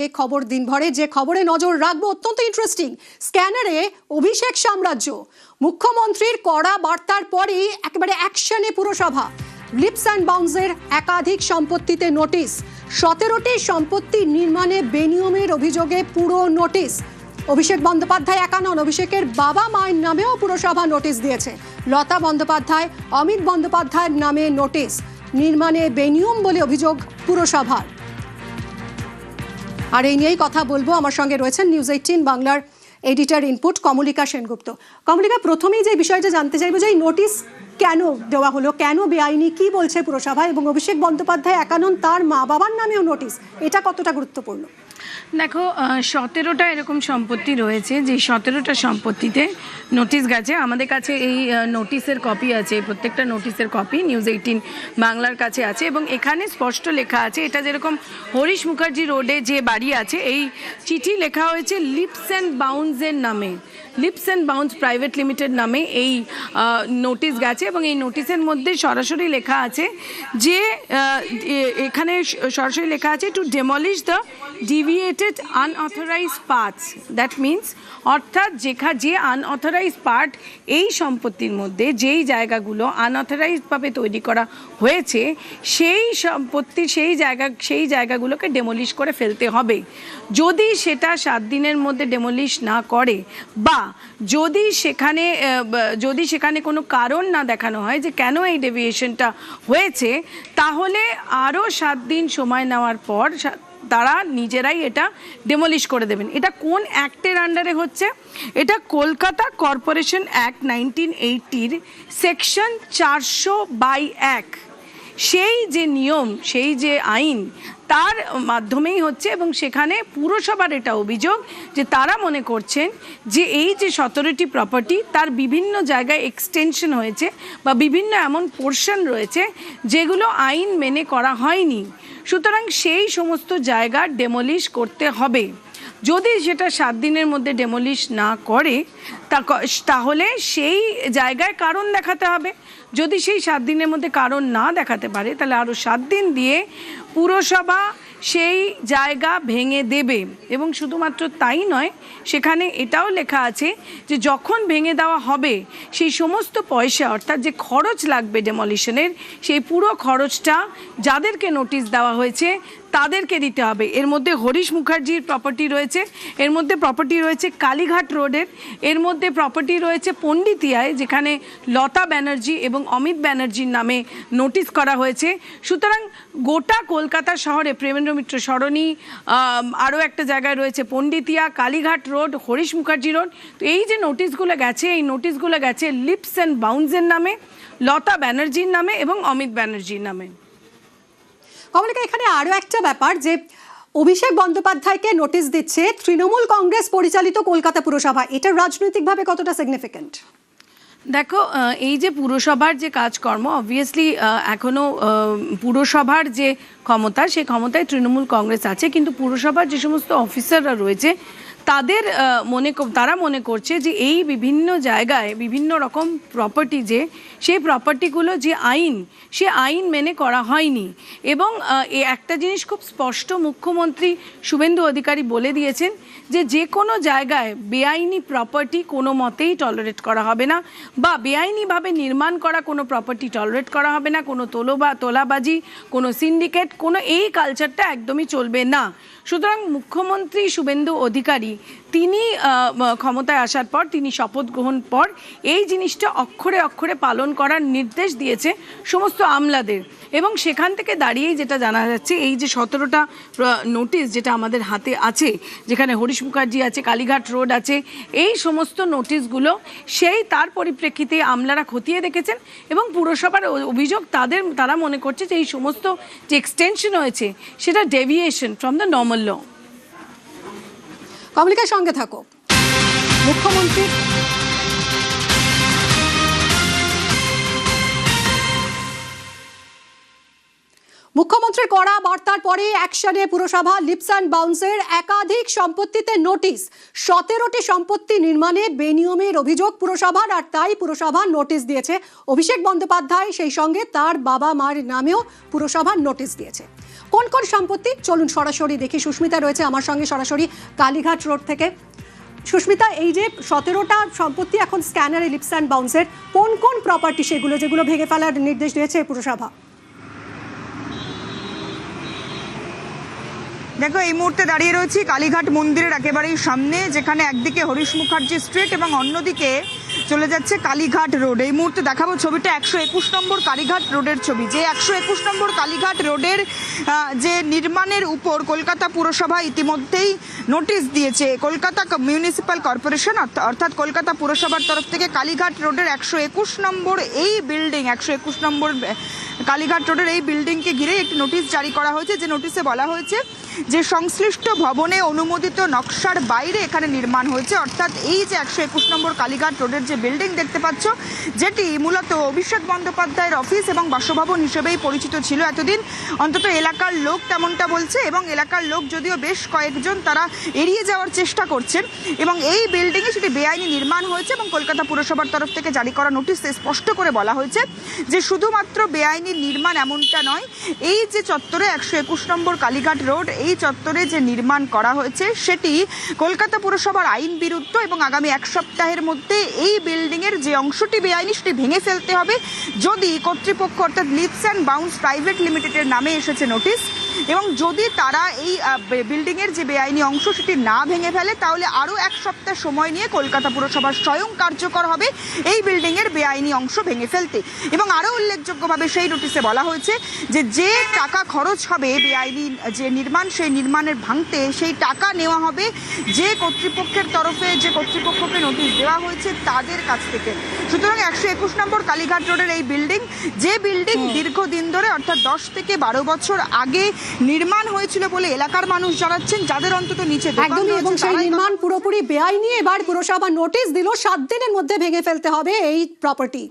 এই খবর দিনভরে যে খবরে নজর রাখবো অত্যন্ত ইন্টারেস্টিং। স্ক্যানারে অভিষেক সাম্রাজ্য, মুখ্যমন্ত্রীর কড়া বার্তার পরেই একেবারে অ্যাকশনে পুরসভা। লিপস অ্যান্ড বাউন্সের একাধিক সম্পত্তিতে নোটিশ, 17টি সম্পত্তি নির্মাণে বেনিয়মের অভিযোগে পুরো নোটিশ। অভিষেক বন্দ্যোপাধ্যায় একা নন, অভিষেকের বাবা মায়ের নামেও পুরসভা নোটিশ দিয়েছে। লতা বন্দ্যোপাধ্যায়, অমিত বন্দ্যোপাধ্যায়ের নামে নোটিশ, নির্মাণে বেনিয়ম বলে অভিযোগ পুরসভার। আর এই নিয়েই কথা বলবো, আমার সঙ্গে রয়েছেন নিউজ 18 বাংলার এডিটর ইনপুট কমলিকা সেনগুপ্ত। কমলিকা, প্রথমেই যে বিষয়টা জানতে চাইবো যে এই নোটিশ কেন দেওয়া হলো, কেন বেআইনি, কি বলছে পুরসভা, এবং অভিষেক বন্দ্যোপাধ্যায় একা নন, তার মা বাবার নামেও নোটিশ, এটা কতটা গুরুত্বপূর্ণ? দেখো, 17টা এরকম সম্পত্তি রয়েছে, যে 17টা সম্পত্তিতে নোটিশ গেছে। আমাদের কাছে এই নোটিশের কপি আছে, প্রত্যেকটা নোটিশের কপি নিউজ 18 বাংলার কাছে আছে, এবং এখানে স্পষ্ট লেখা আছে, এটা যেরকম হরিশ মুখার্জি রোডে যে বাড়ি আছে, এই চিঠি লেখা হয়েছে লিপস অ্যান্ড বাউন্সের নামে, Leaps and Bounds Private Limited নামে এই নোটিশ গেছে। এবং এই নোটিশের মধ্যে সরাসরি লেখা আছে যে এখানে সরাসরি লেখা আছে to demolish the deviated unauthorised parts. That means অর্থাৎ যে আনঅথরাইজড পার্ট এই সম্পত্তির মধ্যে যেই জায়গাগুলো আনঅথরাইজডভাবে তৈরি করা হয়েছে, সেই সম্পত্তি সেই জায়গাগুলোকে ডেমলিশ করে ফেলতে হবে। যদি সেটা 7 দিনের মধ্যে ডেমলিশ না করে, বা যদি সেখানে কোনো কারণ না দেখানো হয় যে কেন এই ডেভিয়েশনটা হয়েছে, তাহলে আরও 7 দিন সময় নেওয়ার পর তারা নিজেরাই এটা ডেমলিশ করে দেবেন। এটা কোন অ্যাক্টের আন্ডারে হচ্ছে? এটা কলকাতা কর্পোরেশন অ্যাক্ট 1980 সেকশন 400/1, সেই যে নিয়ম, সেই যে আইন, তার মাধ্যমেই হচ্ছে। এবং সেখানে পুরসভার এটা অভিযোগ যে তারা মনে করছেন যে এই যে 17টি প্রপার্টি, তার বিভিন্ন জায়গায় এক্সটেনশন হয়েছে বা বিভিন্ন এমন পোর্শন রয়েছে যেগুলো আইন মেনে করা হয়নি। সুতরাং সেই সমস্ত জায়গা ডেমলিশ করতে হবে। যদি সেটা 7 দিনের মধ্যে ডেমলিশ না করে, তাহলে সেই জায়গায় কারণ দেখাতে হবে। যদি সেই 7 দিনের মধ্যে কারণ না দেখাতে পারে, তাহলে আরও 7 দিন দিয়ে পুরসভা সেই জায়গা ভেঙে দেবে। এবং শুধুমাত্র তাই নয়, সেখানে এটাও লেখা আছে যে যখন ভেঙে দেওয়া হবে, সেই সমস্ত পয়সা, অর্থাৎ যে খরচ লাগবে ডেমলিশনের, সেই পুরো খরচটা যাদেরকে নোটিশ দেওয়া হয়েছে তাদেরকে দিতে হবে। এর মধ্যে হরিশ মুখার্জির প্রপার্টি রয়েছে, এর মধ্যে প্রপার্টি রয়েছে কালীঘাট রোডের, এর মধ্যে প্রপার্টি রয়েছে পণ্ডিতিয়ায়, যেখানে লতা ব্যানার্জি এবং অমিত ব্যানার্জির নামে নোটিশ করা হয়েছে। সুতরাং গোটা কলকাতা শহরে প্রেমেন্দ্র মিত্র সরণি, আরও একটা জায়গায় রয়েছে পণ্ডিতিয়া, কালীঘাট রোড, হরিশ মুখার্জি রোড। তো এই যে নোটিশগুলো গেছে, এই নোটিশগুলো গেছে লিপস অ্যান্ড বাউন্সের নামে, লতা ব্যানার্জির নামে এবং অমিত ব্যানার্জির নামে। কমলিকা, এখানে আরও একটা ব্যাপার, যে অভিষেক বন্দ্যোপাধ্যায়কে নোটিশ দিচ্ছে তৃণমূল কংগ্রেস পরিচালিত কলকাতা পুরসভা, এটা রাজনৈতিকভাবে কতটা সিগনিফিক্যান্ট? দেখো, এই যে পুরসভার যে কাজকর্ম, অবভিয়াসলি এখনও পুরসভার যে ক্ষমতা, সেই ক্ষমতায় তৃণমূল কংগ্রেস আছে, কিন্তু পুরসভার যে সমস্ত অফিসাররা রয়েছে তারা মনে করছে যে এই বিভিন্ন জায়গায় বিভিন্ন রকম প্রপার্টি, যে সেই প্রপার্টিগুলো যে আইন, সে আইন মেনে করা হয়নি। এবং একটা জিনিস খুব স্পষ্ট মুখ্যমন্ত্রী শুভেন্দু অধিকারী বলে দিয়েছেন যে কোনো জায়গায় বেআইনি প্রপার্টি কোনো মতেই টলারেট করা হবে না, বা বেআইনিভাবে নির্মাণ করা কোনো প্রপার্টি টলারেট করা হবে না, কোনো তোলাবাজি, কোনো সিন্ডিকেট, কোনো এই কালচারটা একদমই চলবে না। সুতরাং মুখ্যমন্ত্রী শুভেন্দু অধিকারী তিনি ক্ষমতায় আসার পর, তিনি শপথ গ্রহণ পর এই জিনিসটা অক্ষরে অক্ষরে পালন করার নির্দেশ দিয়েছে সমস্ত আমলাদের। এবং সেখান থেকে দাঁড়িয়েই যেটা জানা যাচ্ছে, এই যে 17টা নোটিশ যেটা আমাদের হাতে আছে, যেখানে হরিশ মুখার্জি আছে, কালীঘাট রোড আছে, এই সমস্ত নোটিশগুলো তার পরিপ্রেক্ষিতে আমলারা খতিয়ে দেখেছেন। এবং পুরসভার অভিযোগ, তারা মনে করছে যে এই সমস্ত যে এক্সটেনশন হয়েছে, সেটা ডেভিয়েশন ফ্রম দ্য নর্মাল ল। কমলিকার সঙ্গে থাকো। মুখ্যমন্ত্রীর কড়া বার্তার পরে অ্যাকশনে পুরসভা। লিপস অ্যান্ড বাউন্সের একাধিক সম্পত্তিতে নোটিশ, 17টি সম্পত্তি নির্মাণে বেনিয়মের অভিযোগ পুরসভার, আর তাই পুরসভা নোটিশ দিয়েছে অভিষেক বন্দ্যোপাধ্যায়, সেই সঙ্গে তার বাবা মার নামেও পুরসভা নোটিশ দিয়েছে। কোন কোন সম্পত্তি চলুন সরাসরি দেখি। সুস্মিতা রয়েছে আমার সঙ্গে সরাসরি কালীঘাট রোড থেকে। সুস্মিতা, এই যে 17টা সম্পত্তি এখন স্ক্যানারে লিপস অ্যান্ড বাউন্সের, কোন কোন প্রপার্টি সেগুলো যেগুলো ভেঙে ফেলার নির্দেশ দিয়েছে পুরসভা? দেখো, এই মুহূর্তে দাঁড়িয়ে রয়েছি কালীঘাট মন্দিরের একেবারেই সামনে, যেখানে একদিকে হরিশ মুখার্জি স্ট্রিট এবং অন্যদিকে চলে যাচ্ছে কালীঘাট রোড। এই মুহূর্তে দেখাবো ছবিটা 121 নম্বর কালীঘাট রোডের ছবি, যে 121 নম্বর কালীঘাট রোডের যে নির্মাণের উপর কলকাতা পুরসভা ইতিমধ্যেই নোটিশ দিয়েছে। কলকাতা মিউনিসিপ্যাল কর্পোরেশন অর্থাৎ কলকাতা পুরসভার তরফ থেকে কালীঘাট রোডের 121 নম্বর এই বিল্ডিং, 121 নম্বর কালীঘাট রোডের এই বিল্ডিংকে ঘিরে একটি নোটিশ জারি করা হয়েছে, যে নোটিশে বলা হয়েছে যে সংশ্লিষ্ট ভবনে অনুমোদিত নকশার বাইরে এখানে নির্মাণ হয়েছে। অর্থাৎ এই যে 121 নম্বর কালীঘাট রোডের যে বিল্ডিং দেখতে পাচ্ছ, যেটি মূলত অভিষেক বন্দ্যোপাধ্যায়ের অফিস এবং বাসভবন হিসেবেই পরিচিত ছিল এতদিন, অন্তত এলাকার লোক তেমনটা বলছে, এবং এলাকার লোক যদিও বেশ কয়েকজন তারা এড়িয়ে যাওয়ার চেষ্টা করছেন। এবং এই বিল্ডিংয়ে সেটি বেআইনি নির্মাণ হয়েছে এবং কলকাতা পুরসভার তরফ থেকে জারি করা নোটিশে স্পষ্ট করে বলা হয়েছে যে শুধুমাত্র বেআইনি নির্মাণ এমনটা নয়, এই যে চত্বরে 121 নম্বর কালীঘাট রোড, এই চত্বরে যে নির্মাণ করা হয়েছে সেটি কলকাতা পুরসভার আইন বিরুদ্ধ, এবং আগামী এক সপ্তাহের মধ্যে এই বিল্ডিংয়ের যে অংশটি বেআইনি সেটি ভেঙে ফেলতে হবে। যদি কর্তৃপক্ষ অর্থাৎ লিপস অ্যান্ড বাউন্স প্রাইভেট লিমিটেডের নামে এসেছে নোটিশ, এবং যদি তারা এই বিল্ডিংয়ের যে বেআইনি অংশ সেটি না ভেঙে ফেলে, তাহলে আরও এক সপ্তাহ সময় নিয়ে কলকাতা পুরসভার স্বয়ং কার্যকর হবে এই বিল্ডিংয়ের বেআইনি অংশ ভেঙে ফেলতে। এবং আরও উল্লেখযোগ্যভাবে সেই নোটিশে বলা হয়েছে যে টাকা খরচ হবে বেআইনি যে নির্মাণ, সেই নির্মাণের ভাঙতে সেই টাকা নেওয়া হবে যে কর্তৃপক্ষের তরফে, যে কর্তৃপক্ষকে নোটিশ দেওয়া হয়েছে তাদের কাছ থেকে। সুতরাং 121 নম্বর কালীঘাট রোডের এই বিল্ডিং, যে বিল্ডিং দীর্ঘদিন ধরে অর্থাৎ 10 থেকে 12 বছর আগে নির্মাণ হয়েছিল বলে এলাকার মানুষ জানাচ্ছেন, যাদের অন্তত নিচে একদমই, এবং সেই নির্মাণ পুরোপুরি বেআইনি। এবার পুরসভা নোটিশ দিল 7 দিনের মধ্যে ভেঙে ফেলতে হবে এই প্রপার্টি।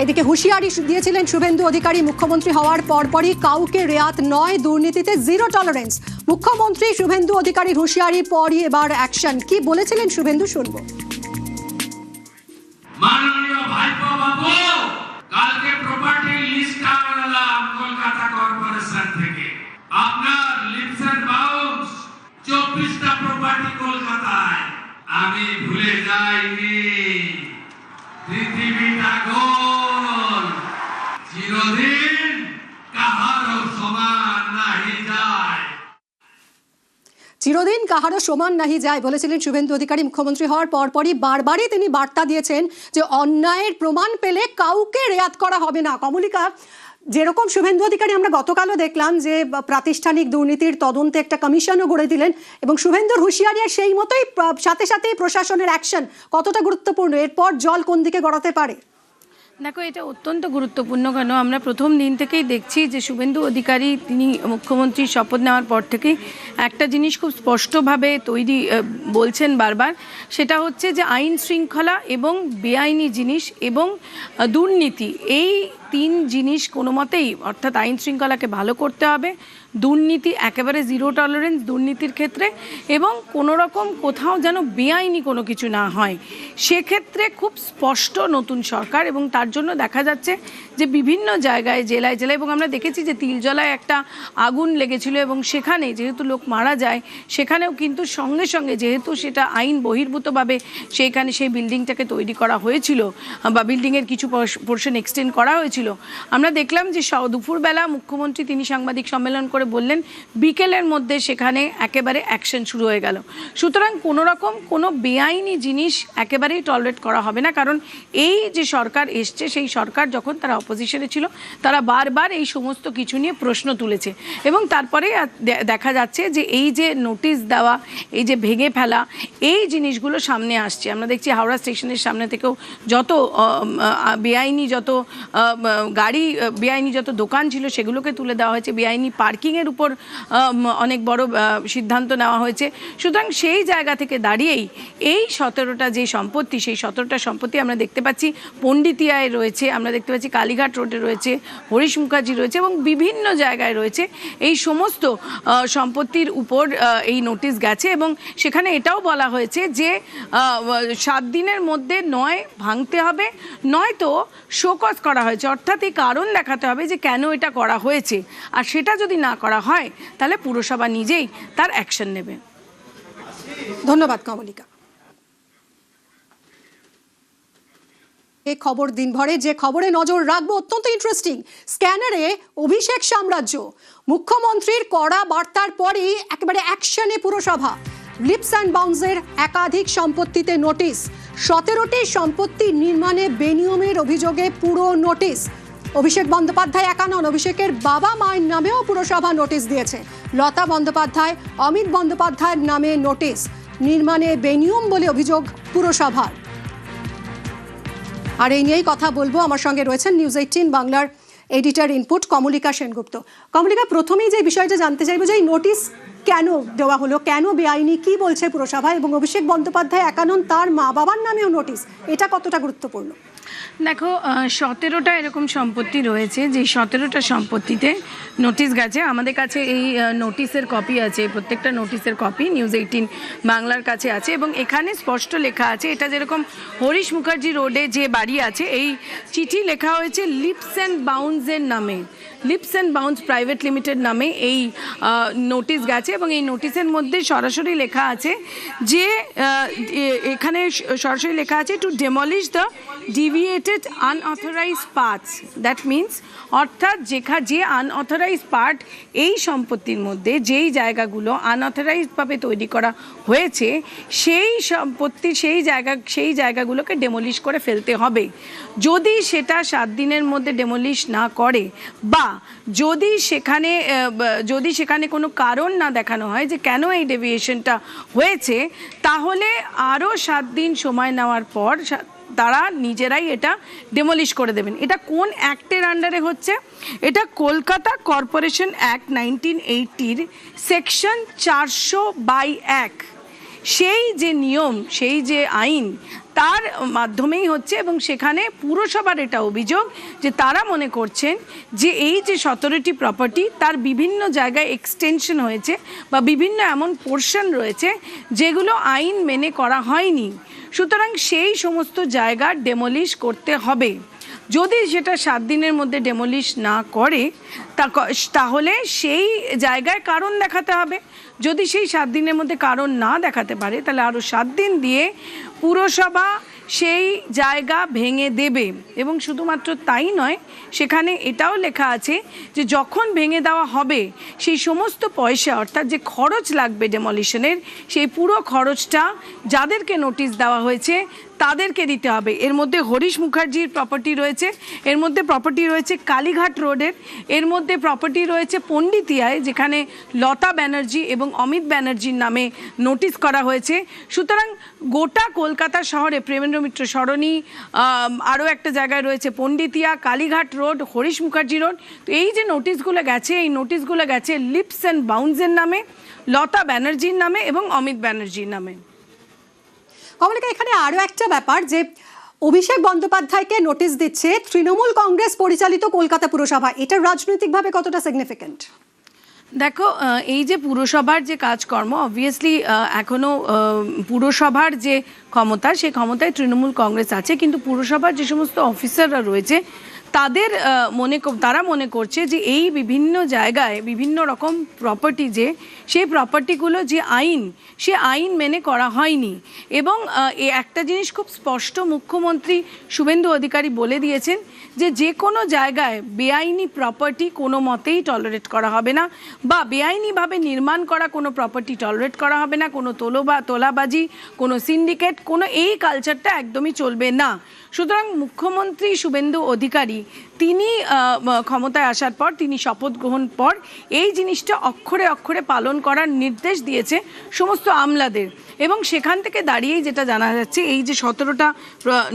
এদিকে হুঁশিয়ারি দিয়েছিলেন শুভেন্দু অধিকারী, মুখ্যমন্ত্রী হওয়ার পরপরই কাউকে রেয়াত নয়, দুর্নীতিতে জিরো টলারেন্স। মুখ্যমন্ত্রী শুভেন্দু অধিকারীর হুঁশিয়ারির পরই এবার অ্যাকশন। কি বলেছিলেন শুভেন্দু, শুনবো। মাননীয় ভাইপো বাবু, কালকে প্রপার্টি লিস্ট আনলাম কলকাতা কর্পোরেশন থেকে। আপনার লিপস এন্ড বাউন্স 24টা প্রপার্টি কলকাতায়। আমি ভুলে যাইনি, পৃথিবীটা গোল, চিরদিন কাহারও সমান নাহি যায়। চিরদিন কাহারও সমান নাহি যায় বলেছিলেন শুভেন্দু অধিকারী। মুখ্যমন্ত্রী হওয়ার পরপরই বারবারই তিনি বার্তা দিয়েছেন যে অন্যায়ের প্রমাণ পেলে কাউকে রেয়াত করা হবে না। কমলিকা, যেরকম শুভেন্দু অধিকারী আমরা গতকালও দেখলাম যে প্রাতিষ্ঠানিক দুর্নীতির তদন্তে একটা কমিশনও গড়ে দিলেন, এবং শুভেন্দুর হুঁশিয়ারি আর সেই মতোই সাথে সাথেই প্রশাসনের অ্যাকশন কতটা গুরুত্বপূর্ণ, এরপর জল কোন দিকে গড়াতে পারে? দেখো, এটা অত্যন্ত গুরুত্বপূর্ণ। কেন, আমরা প্রথম দিন থেকেই দেখছি যে শুভেন্দু অধিকারী তিনি মুখ্যমন্ত্রীর শপথ নেওয়ার পর থেকেই একটা জিনিস খুব স্পষ্টভাবে বলছেন বারবার, সেটা হচ্ছে যে আইন শৃঙ্খলা এবং বেআইনি জিনিস এবং দুর্নীতি, এই 3 জিনিস কোনো মতেই, অর্থাৎ আইন শৃঙ্খলাকে ভালো করতে হবে, দুর্নীতি একেবারে জিরো টলারেন্স দুর্নীতির ক্ষেত্রে, এবং কোনো রকম কোথাও যেন বেআইনি কোনো কিছু না হয়, সেক্ষেত্রে খুব স্পষ্ট নতুন সরকার। এবং তার জন্য দেখা যাচ্ছে যে বিভিন্ন জায়গায়, জেলায় জেলায়, এবং আমরা দেখেছি যে তিলজলায় একটা আগুন লেগেছিল, এবং সেখানে যেহেতু লোক মারা যায়, সেখানেও কিন্তু সঙ্গে সঙ্গে, যেহেতু সেটা আইন বহির্ভূতভাবে সেইখানে সেই বিল্ডিংটাকে তৈরি করা হয়েছিল বা বিল্ডিংয়ের কিছু পোর্শন এক্সটেন্ড করা হয়েছিল, আমরা দেখলাম যে দুপুরবেলা মুখ্যমন্ত্রী তিনি সাংবাদিক সম্মেলন করে বললেন, বিকেলের মধ্যে সেখানে একেবারে অ্যাকশন শুরু হয়ে গেল। সুতরাং কোনো রকম কোনো বেআইনি জিনিস একেবারেই টলারেট করা হবে না, কারণ এই যে সরকার এসছে, সেই সরকার যখন তারা অপোজিশনে ছিল, তারা বারবার এই সমস্ত কিছু নিয়ে প্রশ্ন তুলেছে, এবং তারপরে দেখা যাচ্ছে যে এই যে নোটিশ দেওয়া, এই যে ভেঙে ফেলা, এই জিনিসগুলো সামনে আসছে। আমরা দেখছি হাওড়া স্টেশনের সামনে থেকেও যত বেআইনি যত গাড়ি, বেআইনি যত দোকান ছিল সেগুলোকে তুলে দেওয়া হয়েছে, বেআইনি পার্কিং পার্কিংয়ের উপর অনেক বড় সিদ্ধান্ত নেওয়া হয়েছে। সুতরাং সেই জায়গা থেকে দাঁড়িয়েই এই 17টা যে সম্পত্তি, সেই 17টা সম্পত্তি আমরা দেখতে পাচ্ছি পণ্ডিতিয়ায় রয়েছে, আমরা দেখতে পাচ্ছি কালীঘাট রোডে রয়েছে, হরিশ মুখার্জি রয়েছে এবং বিভিন্ন জায়গায় রয়েছে। এই সমস্ত সম্পত্তির উপর এই নোটিশ গেছে এবং সেখানে এটাও বলা হয়েছে যে 7 দিনের মধ্যে নয় ভাঙতে হবে, নয়তো শোকজ করা হয়েছে, অর্থাৎ এই কারণ দেখাতে হবে যে কেন এটা করা হয়েছে। আর সেটা যদি না করা হয় তাহলে পুরসভা নিজেই তার অ্যাকশন নেবে। ধন্যবাদ কমলিকা। এই খবর দিনভরে যে খবরে নজর রাখবো অত্যন্ত ইন্টারেস্টিং, স্ক্যানারে অভিষেক সাম্রাজ্য। মুখ্যমন্ত্রীর কড়া বার্তার পরই একেবারে অ্যাকশনে পুরসভা। লিপস অ্যান্ড বাউন্সের একাধিক সম্পত্তিতে নোটিশ, 17টি সম্পত্তি নির্মাণে বেনিয়মের অভিযোগে পুরো নোটিশ। অভিষেক বন্দ্যোপাধ্যায় একা নন, অভিষেকের বাবা মায়ের নামেও পুরসভা নোটিশ দিয়েছে। লতা বন্দ্যোপাধ্যায়, অমিত বন্দ্যোপাধ্যায়ের নামে নোটিশ, নির্মাণে বেনিয়ম বলে অভিযোগ পুরসভার। আর এই নিয়েই কথা বলবো, আমার সঙ্গে রয়েছেন নিউজ 18 বাংলার এডিটর ইনপুট কমলিকা সেনগুপ্ত। কমলিকা, প্রথমেই যে বিষয়টা জানতে চাইবো যে এই নোটিশ কেন দেওয়া হলো, কেন বেআইনি, কি বলছে পুরসভা, এবং অভিষেক বন্দ্যোপাধ্যায় একা নন, তার মা বাবার নামেও নোটিশ, এটা কতটা গুরুত্বপূর্ণ? দেখো, 17টা এরকম সম্পত্তি রয়েছে, যে 17টা সম্পত্তিতে নোটিশ গেছে। আমাদের কাছে এই নোটিশের কপি আছে, প্রত্যেকটা নোটিশের কপি নিউজ 18 বাংলার কাছে আছে এবং এখানে স্পষ্ট লেখা আছে, এটা যেরকম হরিশ মুখার্জি রোডে যে বাড়ি আছে, এই চিঠি লেখা হয়েছে লিপস অ্যান্ড বাউন্সের নামে, Leaps and Bounds Private Limited নামে এই নোটিশ গেছে এবং এই নোটিশের মধ্যে সরাসরি লেখা আছে যে এখানে সরাসরি লেখা আছে to demolish the deviated unauthorised parts. That means অর্থাৎ যে আনঅথরাইজড পার্ট এই সম্পত্তির মধ্যে যেই জায়গাগুলো আনঅথরাইজডভাবে তৈরি করা হয়েছে, সেই সম্পত্তি সেই জায়গাগুলোকে ডেমলিশ করে ফেলতে হবে। যদি সেটা 7 দিনের মধ্যে ডেমলিশ না করে বা যদি সেখানে কোনো কারণ না দেখানো হয় যে কেন এই ডেভিয়েশনটা হয়েছে, তাহলে আরও 7 দিন সময় নেওয়ার পর তারা নিজেরাই এটা ডেমলিশ করে দেবেন। এটা কোন অ্যাক্টের আন্ডারে হচ্ছে? এটা কলকাতা কর্পোরেশন অ্যাক্ট 1980 সেকশন 400/1, সেই যে নিয়ম, সেই যে আইন, তার মাধ্যমেই হচ্ছে। এবং সেখানে পুরসভার এটা অভিযোগ যে তারা মনে করছেন যে এই যে 17টি প্রপার্টি, তার বিভিন্ন জায়গায় এক্সটেনশন হয়েছে বা বিভিন্ন এমন পোর্শন রয়েছে যেগুলো আইন মেনে করা হয়নি। সুতরাং সেই সমস্ত জায়গা ডেমলিশ করতে হবে। যদি সেটা 7 দিনের মধ্যে ডেমলিশ না করে তাহলে সেই জায়গায় কারণ দেখাতে হবে। যদি সেই 7 দিনের মধ্যে কারণ না দেখাতে পারে তাহলে আরও 7 দিন দিয়ে পুরসভা সেই জায়গা ভেঙে দেবে। এবং শুধুমাত্র তাই নয়, সেখানে এটাও লেখা আছে যে যখন ভেঙে দেওয়া হবে সেই সমস্ত পয়সা, অর্থাৎ যে খরচ লাগবে ডেমলিশনের, সেই পুরো খরচটা যাদেরকে নোটিশ দেওয়া হয়েছে তাদেরকে দিতে হবে। এর মধ্যে হরিশ মুখার্জির প্রপার্টি রয়েছে, এর মধ্যে প্রপার্টি রয়েছে কালীঘাট রোডের, এর মধ্যে প্রপার্টি রয়েছে পণ্ডিতিয়ায়, যেখানে লতা ব্যানার্জি এবং অমিত ব্যানার্জির নামে নোটিশ করা হয়েছে। সুতরাং গোটা কলকাতা শহরে প্রেমেন্দ্র মিত্র সরণি, আরও একটা জায়গায় রয়েছে পণ্ডিতিয়া, কালীঘাট রোড, হরিশ মুখার্জি রোড। তো এই যে নোটিশগুলো গেছে, এই নোটিশগুলো গেছে লিপস অ্যান্ড বাউন্সের নামে, লতা ব্যানার্জির নামে এবং অমিত ব্যানার্জির নামে। কমলিকা, এখানে আরও একটা ব্যাপার, যে অভিষেক বন্দ্যোপাধ্যায়কে নোটিশ দিচ্ছে তৃণমূল কংগ্রেস পরিচালিত কলকাতা পুরসভা, এটা রাজনৈতিকভাবে কতটা সিগনিফিক্যান্ট? দেখো, এই যে পুরসভার যে কাজকর্ম, অবভিয়াসলি এখনও পুরসভার যে ক্ষমতা, সেই ক্ষমতায় তৃণমূল কংগ্রেস আছে, কিন্তু পুরসভার যে সমস্ত অফিসাররা রয়েছে তারা মনে করছে যে এই বিভিন্ন জায়গায় বিভিন্ন রকম প্রপার্টি, যে সেই প্রপার্টিগুলো যে আইন, সে আইন মেনে করা হয়নি। এবং একটা জিনিস খুব স্পষ্ট মুখ্যমন্ত্রী শুভেন্দু অধিকারী বলে দিয়েছেন যে কোনো জায়গায় বেআইনি প্রপার্টি কোনো মতেই টলারেট করা হবে না, বা বেআইনিভাবে নির্মাণ করা কোনো প্রপার্টি টলারেট করা হবে না, কোনো তোলাবাজি, কোনো সিন্ডিকেট, কোনো এই কালচারটা একদমই চলবে না। সুতরাং মুখ্যমন্ত্রী শুভেন্দু অধিকারী তিনি ক্ষমতায় আসার পর, তিনি শপথ গ্রহণ পর এই জিনিসটা অক্ষরে অক্ষরে পালন করার নির্দেশ দিয়েছে সমস্ত আমলাদের। এবং সেখান থেকে দাঁড়িয়েই যেটা জানা যাচ্ছে, এই যে 17টা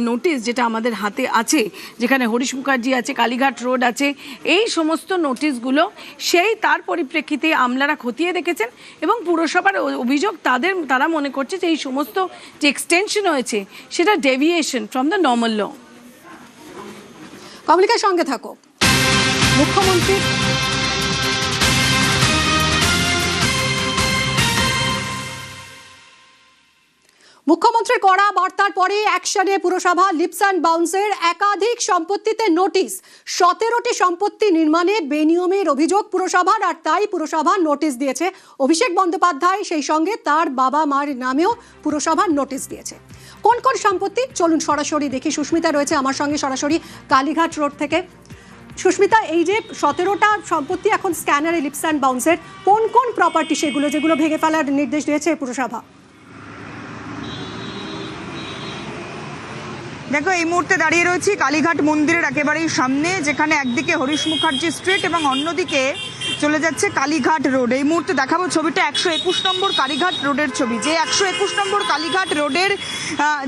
নোটিশ যেটা আমাদের হাতে আছে, যেখানে হরিশ মুখার্জি আছে, কালীঘাট রোড আছে, এই সমস্ত নোটিশগুলো সেই তার পরিপ্রেক্ষিতে আমলারা খতিয়ে দেখেছেন এবং পুরসভার অভিযোগ তারা মনে করছে যে এই সমস্ত যে এক্সটেনশন হয়েছে সেটা ডেভিয়েশন ফ্রম দ্য নর্মাল ল। কমলিকার সঙ্গে থাকো। মুখ্যমন্ত্রী মুখ্যমন্ত্রীর কড়া বার্তার পরে অ্যাকশনে পুরসভা। লিপস অ্যান্ড বাউন্সের একাধিক সম্পত্তিতে নোটিশ। 17টি সম্পত্তি নির্মাণে বেনিয়মের অভিযোগ পুরসভার, আর তাই পুরসভা নোটিশ দিয়েছে। অভিষেক বন্দ্যোপাধ্যায় সেই সঙ্গে তার বাবা মার নামেও পুরসভা নোটিশ দিয়েছে। কোন কোন সম্পত্তি চলুন সরাসরি দেখি। সুস্মিতা রয়েছে আমার সঙ্গে সরাসরি কালীঘাট রোড থেকে। সুস্মিতা, এই যে 17টা সম্পত্তি এখন স্ক্যানারে লিপস অ্যান্ড বাউন্সের, কোন কোন প্রপার্টি সেগুলো যেগুলো ভেঙে ফেলার নির্দেশ দিয়েছে পুরসভা? দেখো, এই মুহূর্তে দাঁড়িয়ে রয়েছি কালীঘাট মন্দিরের একেবারেই সামনে, যেখানে একদিকে হরিশ মুখার্জি স্ট্রিট এবং অন্যদিকে চলে যাচ্ছে কালীঘাট রোড। এই মুহূর্তে দেখাবো ছবিটা 121 নম্বর কালীঘাট রোডের ছবি। যে 121 নম্বর কালীঘাট রোডের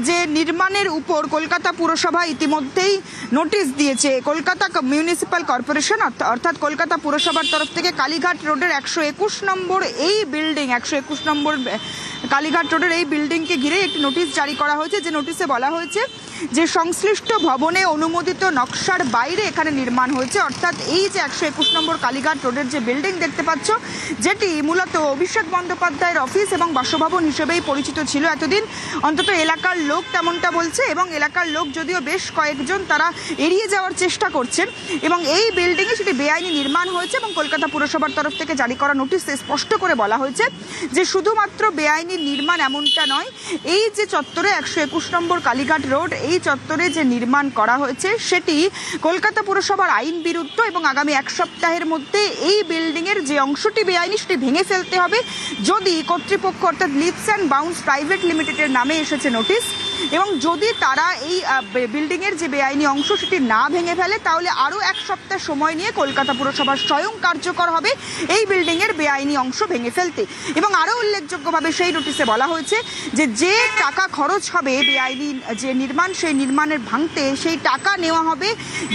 যে নির্মাণের উপর কলকাতা পুরসভা ইতিমধ্যেই নোটিশ দিয়েছে। কলকাতা মিউনিসিপ্যাল কর্পোরেশন অর্থাৎ কলকাতা পুরসভার তরফ থেকে কালীঘাট রোডের 121 নম্বর এই বিল্ডিং, 121 নম্বর কালীঘাট রোডের এই বিল্ডিংকে ঘিরে একটি নোটিশ জারি করা হয়েছে। যে নোটিশে বলা হয়েছে যে সংশ্লিষ্ট ভবনে অনুমোদিত নকশার বাইরে এখানে নির্মাণ হয়েছে। অর্থাৎ এই যে 121 নম্বর কালীঘাট রোডের যে বিল্ডিং দেখতে পাচ্ছ, যেটি মূলত অভিষেক বন্দ্যোপাধ্যায়ের অফিস এবং বাসভবন হিসেবেই পরিচিত ছিল এতদিন, অন্তত এলাকার লোক তেমনটা বলছে। এবং এলাকার লোক যদিও বেশ কয়েকজন তারা এড়িয়ে যাওয়ার চেষ্টা করছেন। এবং এই বিল্ডিংয়ে সেটি বেআইনি নির্মাণ হয়েছে এবং কলকাতা পুরসভার তরফ থেকে জারি করা নোটিশে স্পষ্ট করে বলা হয়েছে যে শুধুমাত্র বেআইনি নির্মাণ এমনটা নয়, এই যে চত্বরে 121 নম্বর কালীঘাট রোড, এই চত্বরে যে নির্মাণ করা হয়েছে সেটি কলকাতা পুরসভার আইন বিরুদ্ধ এবং আগামী 1 সপ্তাহের মধ্যে এই বিল্ডিংয়ের যে অংশটি বেআইনি সেটি ভেঙে ফেলতে হবে। যদি কর্তৃপক্ষ অর্থাৎ লিপস অ্যান্ড বাউন্স প্রাইভেট লিমিটেডের নামে এসেছে নোটিশ, এবং যদি তারা এই বিল্ডিংয়ের যে বেআইনি অংশ সেটি না ভেঙে ফেলে, তাহলে আরও 1 সপ্তাহ সময় নিয়ে কলকাতা পুরসভা স্বয়ং কার্যকর হবে এই বিল্ডিংয়ের বেআইনি অংশ ভেঙে ফেলতে। এবং আরও উল্লেখযোগ্যভাবে সেই নোটিশে বলা হয়েছে যে টাকা খরচ হবে বেআইনি যে নির্মাণ, সেই নির্মাণের ভাঙতে সেই টাকা নেওয়া হবে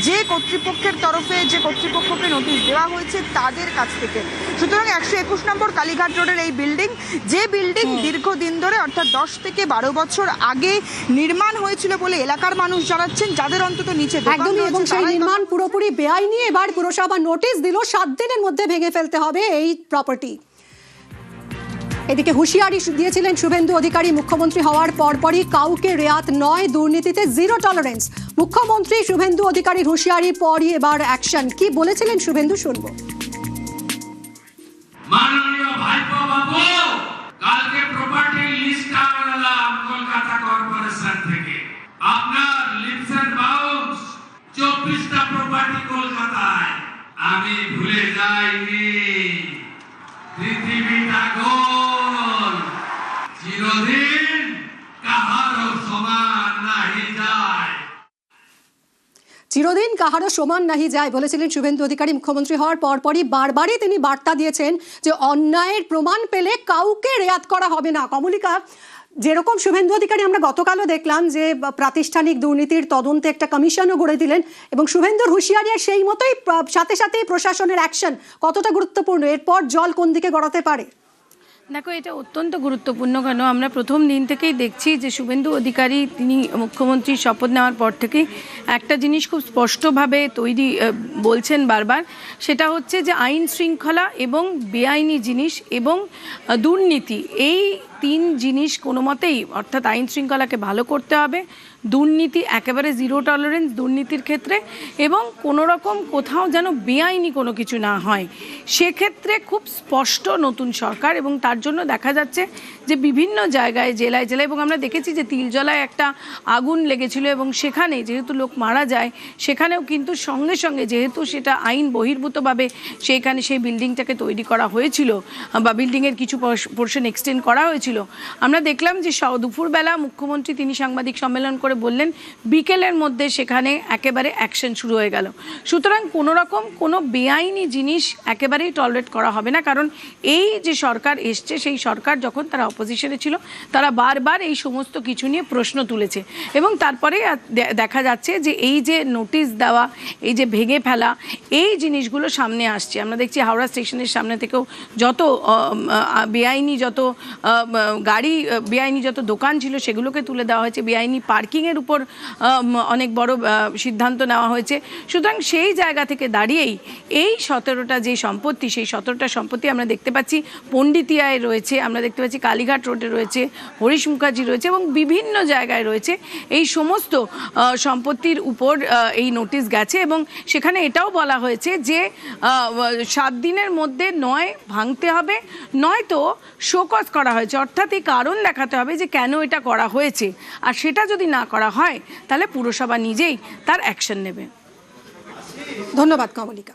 যে কর্তৃপক্ষের তরফে, যে কর্তৃপক্ষকে নোটিশ দেওয়া হয়েছে তাদের কাছ থেকে। সুতরাং 121 নম্বর কালীঘাট রোডের এই বিল্ডিং, যে বিল্ডিং দীর্ঘদিন ধরে অর্থাৎ 10 থেকে 12 বছর আগে নির্মাণ হয়েছিল বলে এলাকার মানুষ জানাচ্ছেন, যাদের অন্তত নিচে একদমই, এবং সেই নির্মাণ পুরোপুরি বেআইনি। এবার পুরসভা নোটিশ দিল 7 দিনের মধ্যে ভেঙে ফেলতে হবে এই প্রপার্টি। এদিকে হুঁশিয়ারি দিয়েছিলেন শুভেন্দু অধিকারী মুখ্যমন্ত্রী হওয়ার পরপরই কাউকে রেয়াত নয়, দুর্নীতিতে জিরো টলারেন্স। মুখ্যমন্ত্রী শুভেন্দু অধিকারীর হুঁশিয়ারির পরই এবার অ্যাকশন। কি বলেছিলেন শুভেন্দু, শুনবো। মাননীয় ভাইপো বাবু, কালকে প্রপার্টি লিস্ট আনলাম কলকাতা কর্পোরেশন থেকে। আপনার লিপস এন্ড বাউন্স 24টা প্রপার্টি কলকাতায়। আমি ভুলে যাইনি, পৃথিবীটা গোল, চিরদিন কাহারও সমান নাহি যায়। চিরদিন কাহারও সমান নাহি যায় বলেছিলেন শুভেন্দু অধিকারী মুখ্যমন্ত্রী হওয়ার পরপরই। বারবারই তিনি বার্তা দিয়েছেন যে অন্যায়ের প্রমাণ পেলে কাউকে রেয়াত করা হবে না। কমলিকা, যেরকম শুভেন্দু অধিকারী আমরা গতকালও দেখলাম যে প্রাতিষ্ঠানিক দুর্নীতির তদন্তে একটা কমিশনও গড়ে দিলেন, এবং শুভেন্দুর হুঁশিয়ারি আর সেই মতোই সাথে সাথেই প্রশাসনের অ্যাকশন কতটা গুরুত্বপূর্ণ, এরপর জল কোন দিকে গড়াতে পারে? দেখো, এটা অত্যন্ত গুরুত্বপূর্ণ। কেন, আমরা প্রথম দিন থেকেই দেখছি যে শুভেন্দু অধিকারী তিনি মুখ্যমন্ত্রীর শপথ নেওয়ার পর থেকেই একটা জিনিস খুব স্পষ্টভাবে বলছেন বারবার, সেটা হচ্ছে যে আইন শৃঙ্খলা এবং বেআইনি জিনিস এবং দুর্নীতি, এই 3 জিনিস কোনো মতেই, অর্থাৎ আইন শৃঙ্খলাকে ভালো করতে হবে, দুর্নীতি একেবারে জিরো টলারেন্স দুর্নীতির ক্ষেত্রে, এবং কোনো রকম কোথাও যেন বেআইনি কোনো কিছু না হয়, সেক্ষেত্রে খুব স্পষ্ট নতুন সরকার। এবং তার জন্য দেখা যাচ্ছে যে বিভিন্ন জায়গায় জেলায় জেলায়, এবং আমরা দেখেছি যে তিলজলায় একটা আগুন লেগেছিল এবং সেখানে যেহেতু লোক মারা যায়, সেখানেও কিন্তু সঙ্গে সঙ্গে যেহেতু সেটা আইন বহির্ভূতভাবে সেইখানে সেই বিল্ডিংটাকে তৈরি করা হয়েছিল বা বিল্ডিংয়ের কিছু পোর্শন এক্সটেন্ড করা হয়েছিল, ছিল। আমরা দেখলাম যে দুপুরবেলা মুখ্যমন্ত্রী তিনি সাংবাদিক সম্মেলন করে বললেন, বিকেলের মধ্যে সেখানে একেবারে অ্যাকশন শুরু হয়ে গেল। সুতরাং কোনো রকম কোনো বেআইনি জিনিস একেবারেই টলারেট করা হবে না, কারণ এই যে সরকার এসছে সেই সরকার যখন তারা অপোজিশনে ছিল তারা বারবার এই সমস্ত কিছু নিয়ে প্রশ্ন তুলেছে এবং তারপরে দেখা যাচ্ছে যে এই যে নোটিশ দেওয়া, এই যে ভেঙে ফেলা, এই জিনিসগুলো সামনে আসছে। আমরা দেখছি হাওড়া স্টেশনের সামনে থেকেও যত বেআইনি যত গাড়ি, বেআইনি যত দোকান ছিল সেগুলোকে তুলে দেওয়া হয়েছে, বেআইনি পার্কিংয়ের উপর অনেক বড় সিদ্ধান্ত নেওয়া হয়েছে। সুতরাং সেই জায়গা থেকে দাঁড়িয়েই এই 17টা যে সম্পত্তি, সেই 17টা সম্পত্তি আমরা দেখতে পাচ্ছি পণ্ডিতিয়ায় রয়েছে, আমরা দেখতে পাচ্ছি কালীঘাট রোডে রয়েছে, হরিশ মুখার্জি রয়েছে এবং বিভিন্ন জায়গায় রয়েছে। এই সমস্ত সম্পত্তির উপর এই নোটিশ গেছে এবং সেখানে এটাও বলা হয়েছে যে 7 দিনের মধ্যে নয় ভাঙতে হবে, নয়তো শোকজ করা হয়েছে, অর্থাৎ এই কারণ দেখাতে হবে যে কেন এটা করা হয়েছে। আর সেটা যদি না করা হয় তাহলে পুরসভা নিজেই তার অ্যাকশন নেবে। ধন্যবাদ কমলিকা।